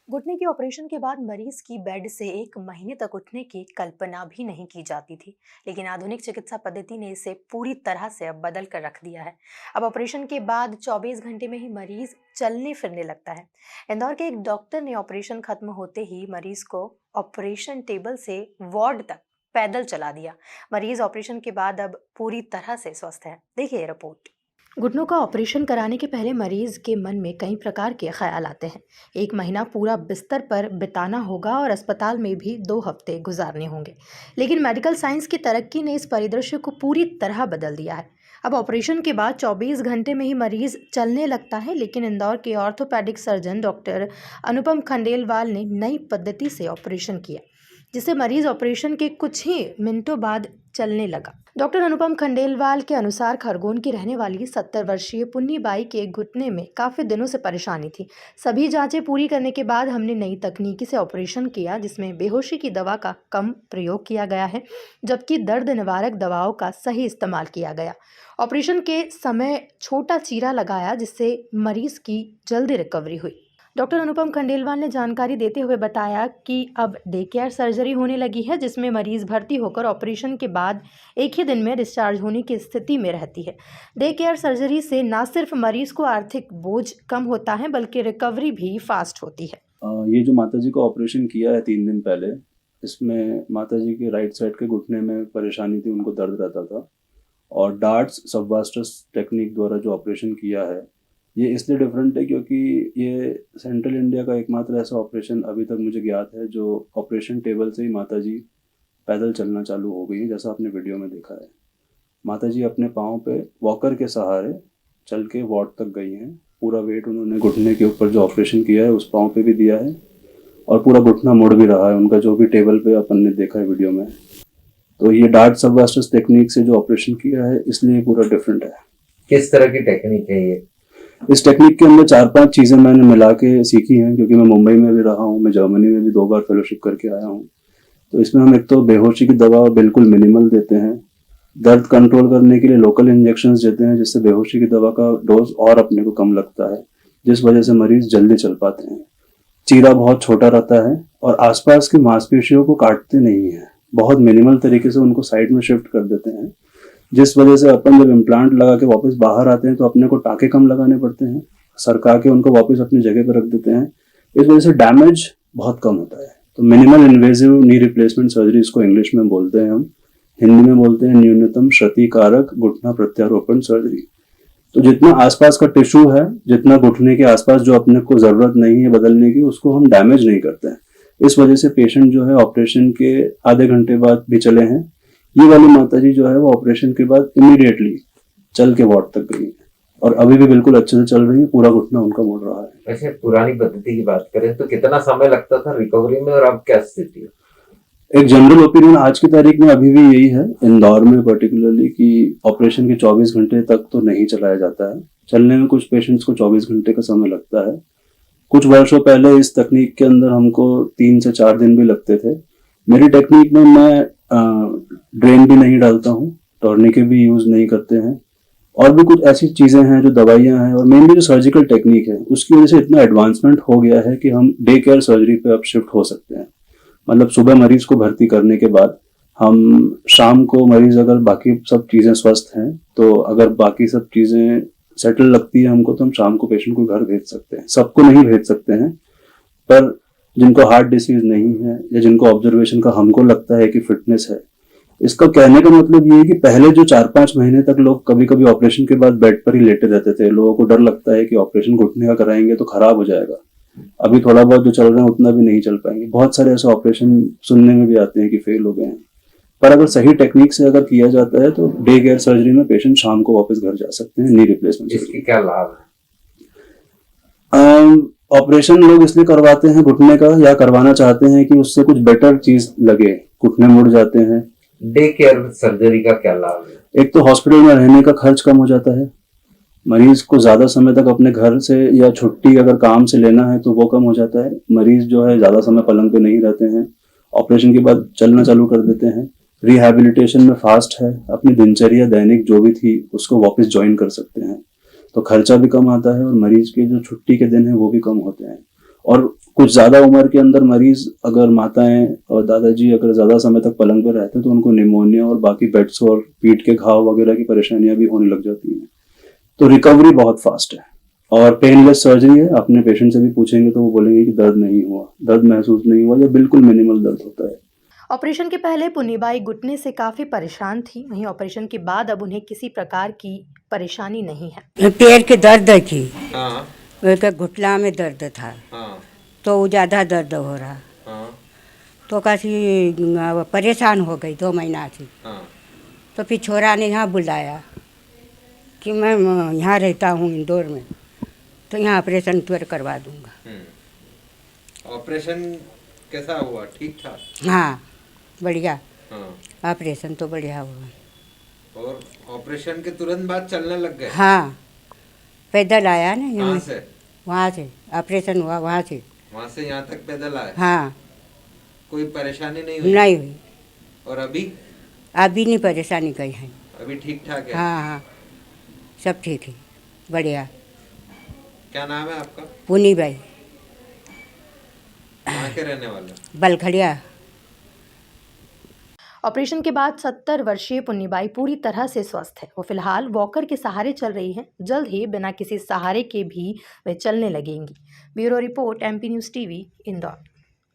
घुटने के ऑपरेशन के बाद मरीज की बेड से 1 महीने तक उठने की कल्पना भी नहीं की जाती थी। लेकिन आधुनिक चिकित्सा पद्धति ने इसे पूरी तरह से अब बदल कर रख दिया है। अब ऑपरेशन के बाद 24 घंटे में ही मरीज चलने फिरने लगता है। इंदौर के एक डॉक्टर ने ऑपरेशन खत्म होते ही मरीज को ऑपरेशन टेबल से वार्ड तक पैदल चला दिया। मरीज ऑपरेशन के बाद अब पूरी तरह से स्वस्थ है। देखिए रिपोर्ट। घुटनों का ऑपरेशन कराने के पहले मरीज के मन में कई प्रकार के ख्याल आते हैं। 1 महीना पूरा बिस्तर पर बिताना होगा और अस्पताल में भी 2 हफ्ते गुजारने होंगे। लेकिन मेडिकल साइंस की तरक्की ने इस परिदृश्य को पूरी तरह बदल दिया है। अब ऑपरेशन के बाद 24 घंटे में ही मरीज चलने लगता है। लेकिन इंदौर के ऑर्थोपेडिक सर्जन डॉक्टर अनुपम खंडेलवाल ने नई पद्धति से ऑपरेशन किया, जिससे मरीज ऑपरेशन के कुछ ही मिनटों बाद चलने लगा। डॉक्टर अनुपम खंडेलवाल के अनुसार खरगोन की रहने वाली 70 वर्षीय पुन्नी बाई के घुटने में काफ़ी दिनों से परेशानी थी। सभी जांचें पूरी करने के बाद हमने नई तकनीकी से ऑपरेशन किया, जिसमें बेहोशी की दवा का कम प्रयोग किया गया है, जबकि दर्द निवारक दवाओं का सही इस्तेमाल किया गया। ऑपरेशन के समय छोटा चीरा लगाया, जिससे मरीज की जल्दी रिकवरी हुई। डॉक्टर अनुपम खंडेलवाल ने जानकारी देते हुए बताया कि अब डे केयर सर्जरी होने लगी है, जिसमें मरीज भर्ती होकर ऑपरेशन के बाद एक ही दिन में डिस्चार्ज होने की स्थिति में रहती है। डे केयर सर्जरी से न सिर्फ मरीज को आर्थिक बोझ कम होता है, बल्कि रिकवरी भी फास्ट होती है। ये जो माताजी को ऑपरेशन किया है 3 दिन पहले, इसमें माताजी के राइट साइड के घुटने में परेशानी थी, उनको दर्द रहता था। और डार्ट्स सबवास्टस टेक्निक द्वारा जो ऑपरेशन किया है, ये इसलिए डिफरेंट है क्योंकि ये सेंट्रल इंडिया का एकमात्र ऐसा ऑपरेशन अभी तक मुझे ज्ञात है जो ऑपरेशन टेबल से ही माताजी पैदल चलना चालू हो गई है। जैसा आपने वीडियो में देखा है, माताजी अपने पाँव पे वॉकर के सहारे चल के वार्ड तक गई हैं। पूरा वेट उन्होंने घुटने के ऊपर जो ऑपरेशन किया है उस पाँव पे भी दिया है और पूरा घुटना मुड़ भी रहा है उनका, जो भी टेबल पे अपन ने देखा है वीडियो में। तो ये डार्ट सबवास्टस टेक्निक से जो ऑपरेशन किया है, इसलिए पूरा डिफरेंट है। किस तरह की टेक्निक है ये? इस टेक्निक के अंदर 4-5 चीज़ें मैंने मिला के सीखी हैं, क्योंकि मैं मुंबई में भी रहा हूँ, मैं जर्मनी में भी 2 बार फेलोशिप करके आया हूँ। तो इसमें हम एक तो बेहोशी की दवा बिल्कुल मिनिमल देते हैं, दर्द कंट्रोल करने के लिए लोकल इंजेक्शंस देते हैं, जिससे बेहोशी की दवा का डोज और अपने को कम लगता है, जिस वजह से मरीज जल्दी चल पाते हैं। चीरा बहुत छोटा रहता है और आसपास की मांसपेशियों को काटते नहीं है, बहुत मिनिमल तरीके से उनको साइड में शिफ्ट कर देते हैं, जिस वजह से अपन जब इम्प्लांट लगा के वापस बाहर आते हैं तो अपने को टाँके कम लगाने पड़ते हैं, सरका के उनको वापस अपनी जगह पर रख देते हैं। इस वजह से डैमेज बहुत कम होता है। तो minimal invasive knee replacement surgery इसको इंग्लिश में बोलते हैं, हम हिंदी में बोलते हैं न्यूनतम क्षतिकारक घुटना प्रत्यारोपण सर्जरी। तो जितना आसपास का टिश्यू है, जितना घुटने के आसपास जो अपने को जरूरत नहीं है बदलने की, उसको हम डैमेज नहीं करते हैं। इस वजह से पेशेंट जो है ऑपरेशन के आधे घंटे बाद भी चले हैं। ये वाली माताजी जो है वो ऑपरेशन के बाद इमीडिएटली चल के वार्ड तक गई है और अभी भी बिल्कुल अच्छे से चल रही है, पूरा घुटना उनका मुड़ रहा है। वैसे पुरानी पद्धति की बात करें तो कितना समय लगता था रिकवरी में और अब क्या स्थिति है? एक जनरल ओपिनियन आज की तारीख में अभी भी यही है इंदौर में पर्टिकुलरली, कि ऑपरेशन के 24 घंटे तक तो नहीं चलाया जाता है। चलने में कुछ पेशेंट्स को 24 घंटे का समय लगता है। कुछ वर्षों पहले इस तकनीक के अंदर हमको 3 से 4 दिन भी लगते थे। मेरी टेक्निक में मैं ड्रेन भी नहीं डालता हूँ, टॉर्निके भी यूज नहीं करते हैं, और भी कुछ ऐसी चीजें हैं जो दवाइयां हैं, और मेनली जो सर्जिकल टेक्निक है उसकी वजह से इतना एडवांसमेंट हो गया है कि हम डे केयर सर्जरी पे अब शिफ्ट हो सकते हैं। मतलब सुबह मरीज को भर्ती करने के बाद हम शाम को, मरीज अगर बाकी सब चीजें स्वस्थ हैं, तो अगर बाकी सब चीजें सेटल लगती है हमको, तो हम शाम को पेशेंट को घर भेज सकते हैं। सबको नहीं भेज सकते हैं, पर जिनको हार्ट डिसीज नहीं है या जिनको ऑब्जर्वेशन का हमको लगता है कि फिटनेस है। इसका कहने का मतलब ये है कि पहले जो 4-5 महीने तक लोग कभी कभी ऑपरेशन के बाद बेड पर ही लेटे रहते थे, लोगों को डर लगता है कि ऑपरेशन घुटने का कराएंगे तो खराब हो जाएगा, अभी थोड़ा बहुत जो चल रहे हैं उतना भी नहीं चल पाएंगे। बहुत सारे ऐसे ऑपरेशन सुनने में भी आते हैं कि फेल हो गए हैं। पर अगर सही टेक्निक से अगर किया जाता है तो डे केयर सर्जरी में पेशेंट शाम को वापस घर जा सकते हैं, नी रिप्लेसमेंट। इसके क्या लाभ है? ऑपरेशन लोग इसलिए करवाते हैं घुटने का, या करवाना चाहते हैं कि उससे कुछ बेटर चीज लगे, घुटने मुड़ जाते हैं। डे केयर सर्जरी का क्या लाभ है? एक तो हॉस्पिटल में रहने का खर्च कम हो जाता है, मरीज को ज्यादा समय तक अपने घर से या छुट्टी अगर काम से लेना है तो वो कम हो जाता है। मरीज जो है ज्यादा समय पलंग पे नहीं रहते हैं, ऑपरेशन के बाद चलना चालू कर देते हैं। रिहैबिलिटेशन में फास्ट है, अपनी दिनचर्या दैनिक जो भी थी उसको वापस ज्वाइन कर सकते हैं, तो खर्चा भी कम आता है और मरीज के जो छुट्टी के दिन है वो भी कम होते हैं। और कुछ ज़्यादा उम्र के अंदर मरीज, अगर माताएं और दादाजी अगर ज़्यादा समय तक पलंग पर रहते हैं तो उनको निमोनिया और बाकी बेड्स और पीठ के घाव वगैरह की परेशानियां भी होने लग जाती हैं। तो रिकवरी बहुत फास्ट है और पेनलेस सर्जरी है। अपने पेशेंट से भी पूछेंगे तो वो बोलेंगे कि दर्द नहीं हुआ, दर्द महसूस नहीं हुआ या बिल्कुल मिनिमल दर्द होता है। ऑपरेशन के पहले पुन्नीबाई घुटने से काफी परेशान थी, वहीं ऑपरेशन के बाद अब उन्हें किसी प्रकार की परेशानी नहीं है। पैर के दर्द थी, हाँ उसका घुटना में दर्द था, हाँ तो ज़्यादा दर्द हो रहा, हाँ तो काफ़ी परेशान हो गई 2 महीना से। हाँ तो फिर छोरा ने यहाँ बुलाया कि मैं यहाँ रहता हूँ इंदौर में, तो यहाँ ऑपरेशन तुरंत करवा दूँगा। ऑपरेशन कैसा हुआ? ठीक ठाक? हाँ बढ़िया, हाँ। ऑपरेशन तो बढ़िया हुआ। और ऑपरेशन के तुरंत बाद चलने लग गए? हाँ पैदल आया ना कहाँ यहाँ से? वहाँ से ऑपरेशन हुआ, वहाँ से। वहाँ से यहाँ तक पैदल आए? हाँ कोई परेशानी नहीं हुई? नहीं हुई, और अभी? अभी नहीं परेशानी कहीं है। अभी ठीक ठाक है? हाँ हाँ सब ठीक है, बढ़िया। क्या नाम है आपका? पुन्नीबाई, कहाँ के रहने वाले? बलखड़िया। ऑपरेशन के बाद 70 वर्षीय पुन्नीबाई पूरी तरह से स्वस्थ है। वो फिलहाल वॉकर के सहारे चल रही हैं। जल्द ही बिना किसी सहारे के भी वे चलने लगेंगी। Bureau report, MP news TV, Indore.